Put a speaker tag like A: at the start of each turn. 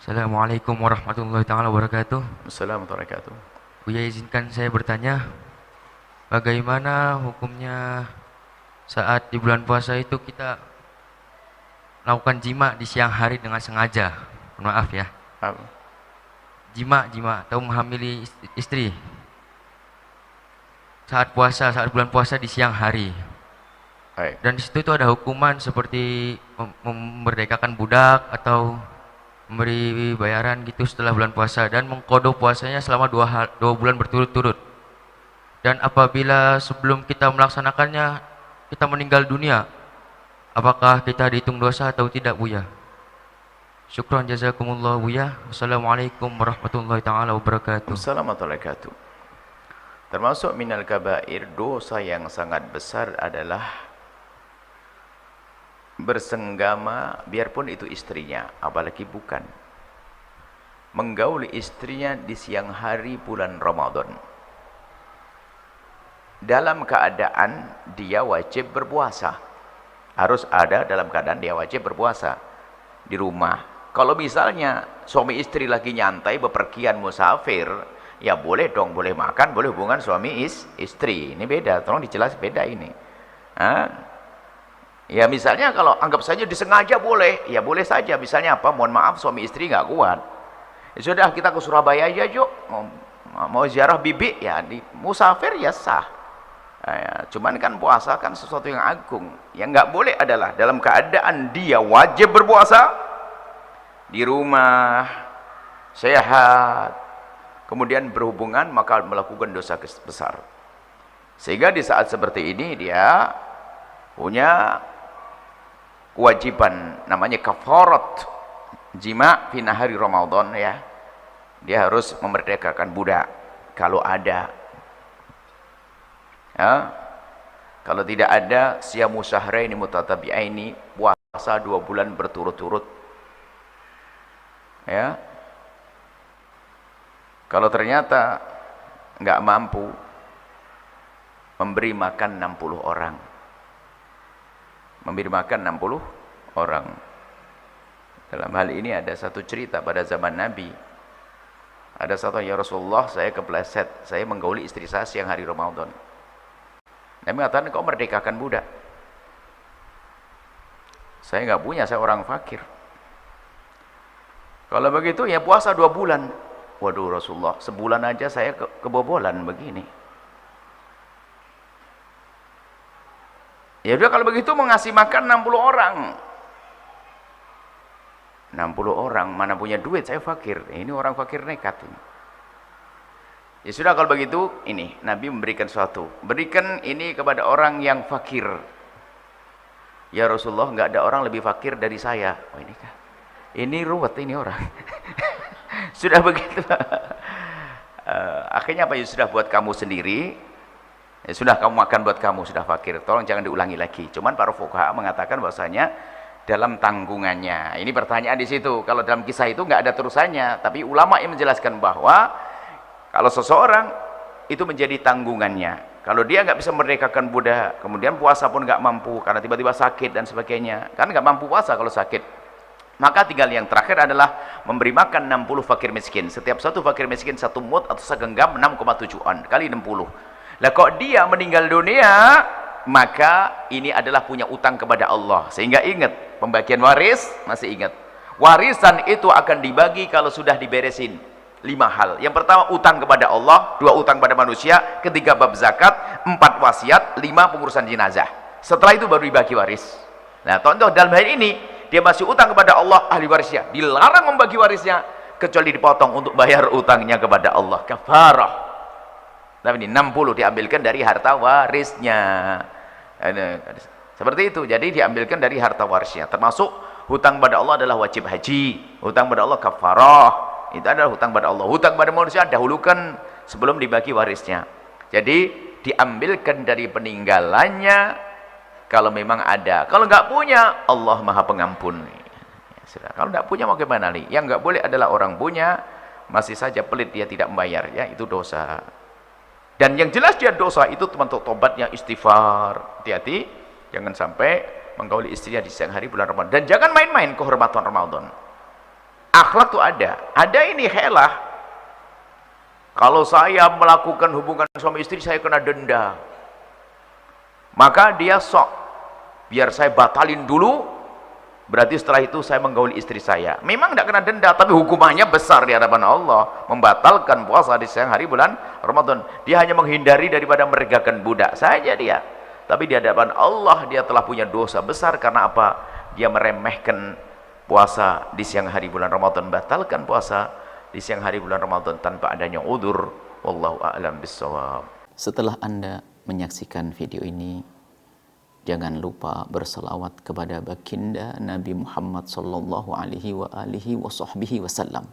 A: Assalamualaikum warahmatullahi taala wabarakatuh.
B: Assalamualaikum warahmatullahi wabarakatuh.
A: Buya izinkan saya bertanya, bagaimana hukumnya saat di bulan puasa itu kita lakukan jima di siang hari dengan sengaja? Mohon maaf ya.
B: Apa?
A: Jima atau menghamili istri saat puasa, saat bulan puasa di siang hari.
B: Baik.
A: Dan di situ itu ada hukuman seperti memerdekakan budak atau memberi bayaran gitu setelah bulan puasa dan mengkodo puasanya selama 2 bulan berturut-turut. Dan apabila sebelum kita melaksanakannya kita meninggal dunia, apakah kita dihitung dosa atau tidak, Buya? Syukran jazakumullah, Buya. Wassalamualaikum warahmatullahi taala wabarakatuh.
B: Assalamualaikum warahmatullahi wabarakatuh. Termasuk minal kabair, dosa yang sangat besar adalah bersenggama, biarpun itu istrinya, apalagi bukan, menggauli istrinya di siang hari bulan Ramadan dalam keadaan dia wajib berpuasa. Harus ada dalam keadaan dia wajib berpuasa di rumah. Kalau misalnya suami istri lagi nyantai bepergian musafir, ya boleh dong, boleh makan, boleh hubungan suami istri. Ini beda, tolong dijelas, beda ini. Ya misalnya kalau anggap saja disengaja boleh, ya boleh saja. Misalnya apa, mohon maaf suami istri nggak kuat, ya sudah kita ke Surabaya aja yuk, mau ziarah bibi, ya di musafir ya sah. Ya, cuman kan puasa kan sesuatu yang agung. Yang nggak boleh adalah dalam keadaan dia wajib berpuasa di rumah, sehat, kemudian berhubungan, maka melakukan dosa besar. Sehingga di saat seperti ini dia punya kewajiban namanya kafarat jima fi nahari Ramadan, ya. Dia harus memerdekakan budak kalau ada. Ya. Kalau tidak ada, siyamu syahraini mutatabi'aini, puasa 2 bulan berturut-turut. Ya. Kalau ternyata nggak mampu, memberi makan 60 orang. Memberi makan 60 orang. Dalam hal ini ada satu cerita pada zaman Nabi. Ada satu, ya Rasulullah, saya kepleset, saya menggauli istri saya siang hari Ramadan. Nabi mengatakan, kau merdekakan budak. Saya nggak punya, saya orang fakir. Kalau begitu ya puasa 2 bulan. Waduh Rasulullah, sebulan aja saya kebobolan begini. Ya udah kalau begitu mau ngasih makan 60 orang. 60 orang, mana punya duit, saya fakir. Ini orang fakir nekat ini. Ya sudah kalau begitu, ini Nabi memberikan sesuatu. Berikan ini kepada orang yang fakir. Ya Rasulullah, nggak ada orang lebih fakir dari saya. Oh ini kan. Ini ruwet ini orang. Sudah begitu. Akhirnya apa, ya sudah buat kamu sendiri. Ya sudah kamu makan buat kamu, sudah fakir. Tolong jangan diulangi lagi. Cuman para fuqaha mengatakan bahwasanya dalam tanggungannya. Ini pertanyaan di situ. Kalau dalam kisah itu nggak ada terusannya, tapi ulama yang menjelaskan bahwa kalau seseorang itu menjadi tanggungannya. Kalau dia nggak bisa merdekakan budak, kemudian puasa pun nggak mampu karena tiba-tiba sakit dan sebagainya, kan nggak mampu puasa kalau sakit. Maka tinggal yang terakhir adalah memberi makan 60 fakir miskin. Setiap satu fakir miskin 1 mud atau segenggam 6,7 on kali 60. Lah kok dia meninggal dunia, maka ini adalah punya utang kepada Allah. Sehingga ingat, pembagian waris masih ingat. Warisan itu akan dibagi kalau sudah diberesin 5 hal. Yang pertama utang kepada Allah, 2 utang pada manusia, ketiga bab zakat, 4 wasiat, 5 pengurusan jenazah. Setelah itu baru dibagi waris. Nah, contoh dalam hal ini dia masih utang kepada Allah, ahli warisnya dilarang membagi warisnya kecuali dipotong untuk bayar utangnya kepada Allah, kafarah. Tapi ini 60 diambilkan dari harta warisnya. Seperti itu. Jadi diambilkan dari harta warisnya. Termasuk hutang pada Allah adalah wajib haji, hutang pada Allah kafarah. Itu adalah hutang pada Allah. Hutang pada manusia dahulukan sebelum dibagi warisnya. Jadi diambilkan dari peninggalannya kalau memang ada. Kalau nggak punya, Allah Maha Pengampun. Ya, sudah. Kalau nggak punya mau gimana nih? Yang nggak boleh adalah orang punya masih saja pelit, dia tidak membayar, ya itu dosa. Dan yang jelas dia dosa itu termasuk tobatnya istighfar. Hati-hati, jangan sampai menggauli istrinya di siang hari bulan Ramadan. Dan jangan main-main kehormatan Ramadan. Akhlak tuh ada ini helah. Kalau saya melakukan hubungan suami istri saya kena denda, maka dia sok biar saya batalin dulu, berarti setelah itu saya menggauli istri saya. Memang tidak kena denda, tapi hukumannya besar di hadapan Allah, membatalkan puasa di siang hari bulan Ramadan. Dia hanya menghindari daripada meregakan budak saja dia, tapi di hadapan Allah dia telah punya dosa besar. Karena apa? Dia meremehkan puasa di siang hari bulan Ramadan. Batalkan puasa di siang hari bulan Ramadan tanpa adanya udzur. Wallahu a'lam bissawab.
C: Setelah Anda menyaksikan video ini, jangan lupa berselawat kepada baginda Nabi Muhammad sallallahu alaihi wa alihi wasallam.